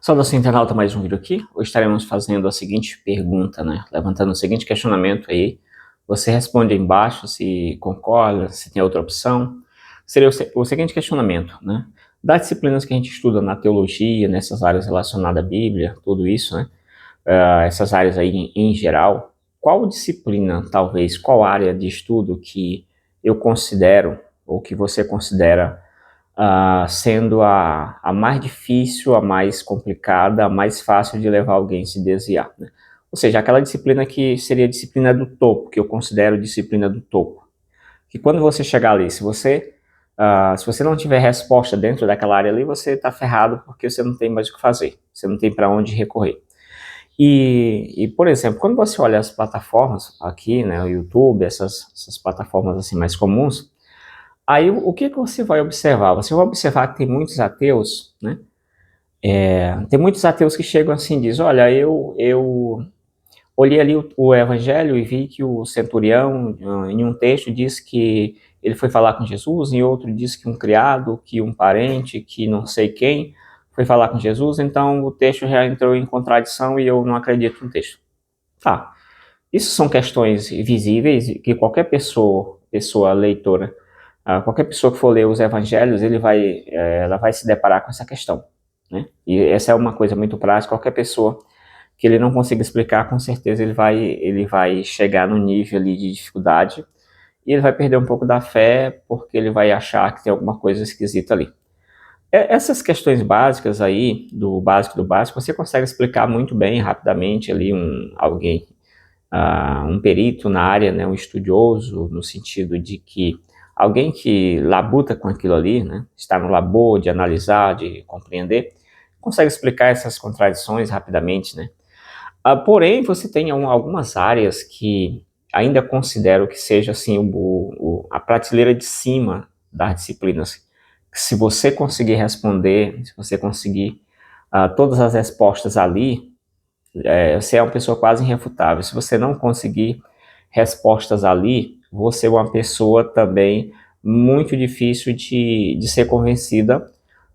Saudação internauta, mais um vídeo aqui. Hoje estaremos fazendo a seguinte pergunta, né? Levantando o seguinte questionamento aí. Você responde aí embaixo se concorda, se tem outra opção. Seria o seguinte questionamento, né? Das disciplinas que a gente estuda na teologia, nessas áreas relacionadas à Bíblia, tudo isso, né? Essas áreas aí em geral, qual disciplina, talvez, qual área de estudo que eu considero, ou que você considera sendo a mais difícil, a mais complicada, a mais fácil de levar alguém a se desviar, né? Ou seja, aquela disciplina que seria a disciplina do topo, que eu considero disciplina do topo. Que quando você chegar ali, se você não tiver resposta dentro daquela área ali, você está ferrado porque você não tem mais o que fazer, você não tem para onde recorrer. Por exemplo, quando você olha as plataformas aqui, né, o YouTube, essas plataformas assim mais comuns, aí o que você vai observar? Você vai observar que tem muitos ateus, né? Tem muitos ateus que chegam assim e dizem, olha, eu olhei ali o evangelho e vi que o centurião, em um texto, diz que ele foi falar com Jesus, em outro diz que um criado, que um parente, que não sei quem, foi falar com Jesus, então o texto já entrou em contradição e eu não acredito no texto. Tá, isso são questões visíveis que qualquer pessoa leitora, qualquer pessoa que for ler os evangelhos, ela vai se deparar com essa questão, né? E essa é uma coisa muito prática. Qualquer pessoa que ele não consiga explicar, com certeza ele vai chegar no nível ali de dificuldade e ele vai perder um pouco da fé porque ele vai achar que tem alguma coisa esquisita ali. Essas questões básicas aí, do básico, você consegue explicar muito bem, rapidamente ali, um perito na área, né, um estudioso, no sentido de que alguém que labuta com aquilo ali, né, está no labor de analisar, de compreender, consegue explicar essas contradições rapidamente, né. Porém, você tem algumas áreas que ainda considero que seja assim a prateleira de cima das disciplinas. Se você conseguir responder, se você conseguir todas as respostas ali, você é uma pessoa quase irrefutável. Se você não conseguir respostas ali, você é uma pessoa também muito difícil de ser convencida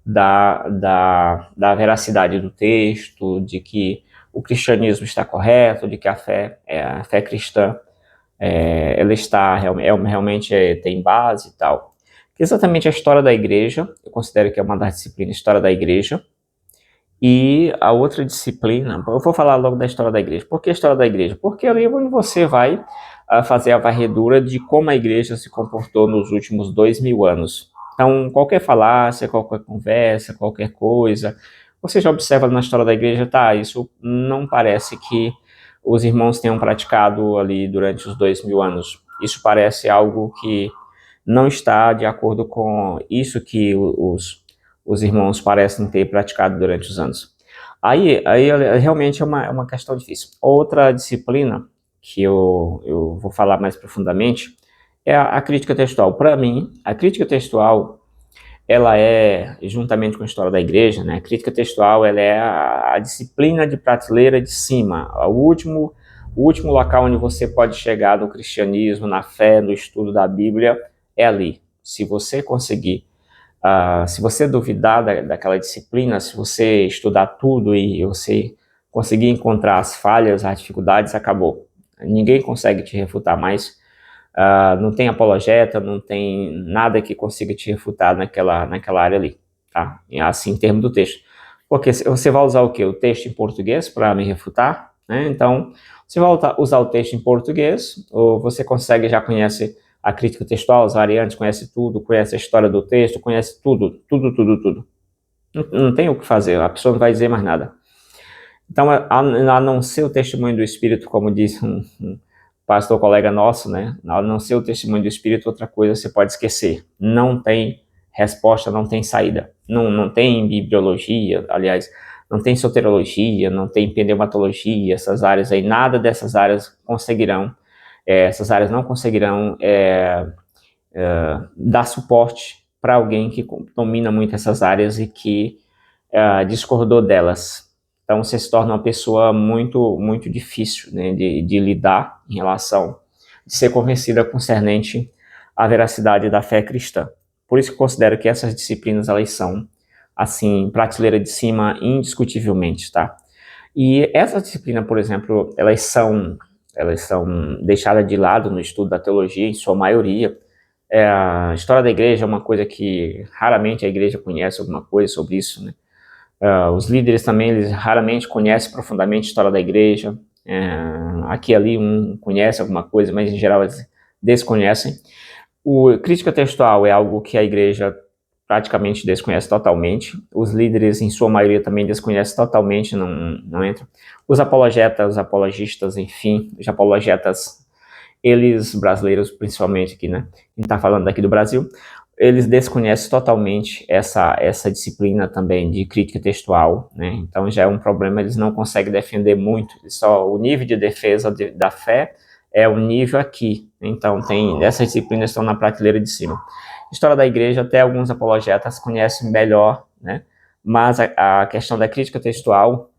da veracidade do texto, de que o cristianismo está correto, de que a fé cristã ela está realmente tem base e tal. Exatamente a história da igreja, eu considero que é uma das disciplinas, história da igreja. E a outra disciplina, eu vou falar logo da história da igreja. Por que a história da igreja? Porque ali é onde você vai fazer a varredura de como a igreja se comportou nos últimos 2000 anos. Então, qualquer falácia, qualquer conversa, qualquer coisa, você já observa na história da igreja, tá, isso não parece que os irmãos tenham praticado ali durante os 2000 anos. Isso parece algo que não está de acordo com isso que os irmãos parecem ter praticado durante os anos. Aí realmente é uma questão difícil. Outra disciplina que eu vou falar mais profundamente é a crítica textual. Para mim, a crítica textual, ela é, juntamente com a história da igreja, né, a crítica textual ela é a disciplina de prateleira de cima, o último local onde você pode chegar no cristianismo, na fé, no estudo da Bíblia, é ali. Se você conseguir se você duvidar daquela disciplina, se você estudar tudo e você conseguir encontrar as falhas, as dificuldades, acabou. Ninguém consegue te refutar mais. Não tem apologeta, não tem nada que consiga te refutar naquela área ali, tá? Assim, em termos do texto. Porque você vai usar o quê? O texto em português para me refutar, né? Então, você vai usar o texto em português, ou você já conhece a crítica textual, os variantes, conhece tudo, conhece a história do texto, conhece tudo. Não tem o que fazer, a pessoa não vai dizer mais nada. Então, a não ser o testemunho do Espírito, como disse um pastor colega nosso, né? A não ser o testemunho do Espírito, outra coisa você pode esquecer. Não tem resposta, não tem saída. Não tem bibliologia, aliás, não tem soterologia, não tem pneumatologia, essas áreas aí, nada dessas áreas conseguirão, essas áreas não conseguirão dar suporte para alguém que domina muito essas áreas e que discordou delas. Então você se torna uma pessoa muito, muito difícil, né, de lidar em relação, de ser convencida concernente à veracidade da fé cristã. Por isso que eu considero que essas disciplinas elas são assim, prateleira de cima indiscutivelmente, tá? E essa disciplina, por exemplo, elas são deixadas de lado no estudo da teologia, em sua maioria. A história da igreja é uma coisa que raramente a igreja conhece alguma coisa sobre isso, né? Os líderes também, eles raramente conhecem profundamente a história da igreja. Aqui e ali um conhece alguma coisa, mas em geral eles desconhecem. Crítica textual é algo que a igreja praticamente desconhece totalmente. Os líderes, em sua maioria, também desconhecem totalmente, não entram. Os apologetas, apologistas, enfim, os apologetas, eles, brasileiros principalmente aqui, né? Quem está falando daqui do Brasil, eles desconhecem totalmente essa disciplina também de crítica textual, né? Então já é um problema, eles não conseguem defender muito. Só o nível de defesa da fé é o nível aqui. Então essas disciplinas estão na prateleira de cima. História da igreja, até alguns apologetas conhecem melhor, né? Mas a questão da crítica textual,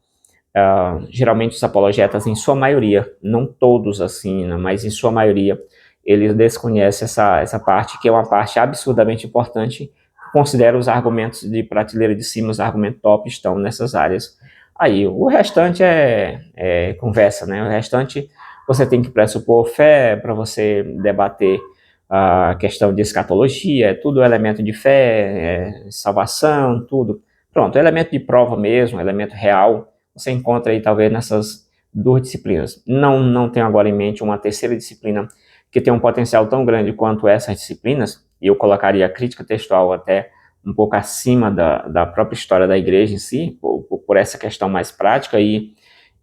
geralmente os apologetas, em sua maioria, não todos assim, né, mas em sua maioria, eles desconhecem essa parte, que é uma parte absurdamente importante. Considero os argumentos de prateleira de cima, os argumentos top estão nessas áreas. Aí, o restante é conversa, né? O restante você tem que pressupor fé para você debater a questão de escatologia, é tudo elemento de fé, salvação, tudo. Pronto, elemento de prova mesmo, elemento real, você encontra aí talvez nessas duas disciplinas. Não tenho agora em mente uma terceira disciplina que tem um potencial tão grande quanto essas disciplinas, e eu colocaria a crítica textual até um pouco acima da própria história da igreja em si, por essa questão mais prática e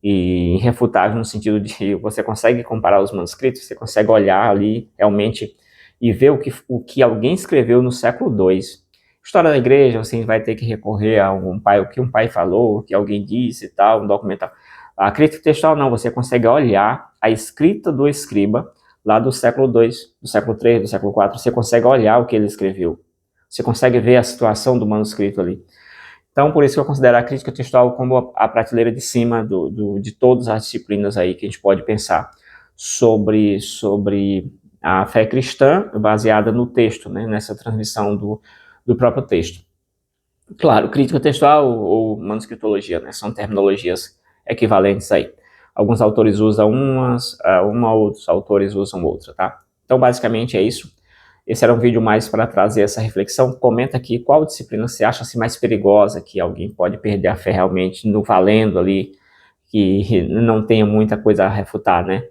irrefutável no sentido de você consegue comparar os manuscritos, você consegue olhar ali realmente e ver o que alguém escreveu no século II. História da igreja, você vai ter que recorrer a o que um pai falou, o que alguém disse e tal, um documental. A crítica textual não, você consegue olhar a escrita do escriba lá do século II, do século III, do século IV, você consegue olhar o que ele escreveu. Você consegue ver a situação do manuscrito ali. Então, por isso que eu considero a crítica textual como a prateleira de cima de todas as disciplinas aí que a gente pode pensar sobre a fé cristã baseada no texto, né, nessa transmissão do próprio texto. Claro, crítica textual ou manuscritologia, né, são terminologias equivalentes aí. Alguns autores usam outros autores usam outra, tá? Então, basicamente é isso. Esse era um vídeo mais para trazer essa reflexão. Comenta aqui qual disciplina você acha assim, mais perigosa, que alguém pode perder a fé realmente no valendo ali, que não tenha muita coisa a refutar, né?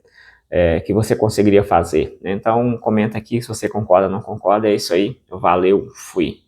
Que você conseguiria fazer. Então, comenta aqui se você concorda ou não concorda. É isso aí. Valeu, fui.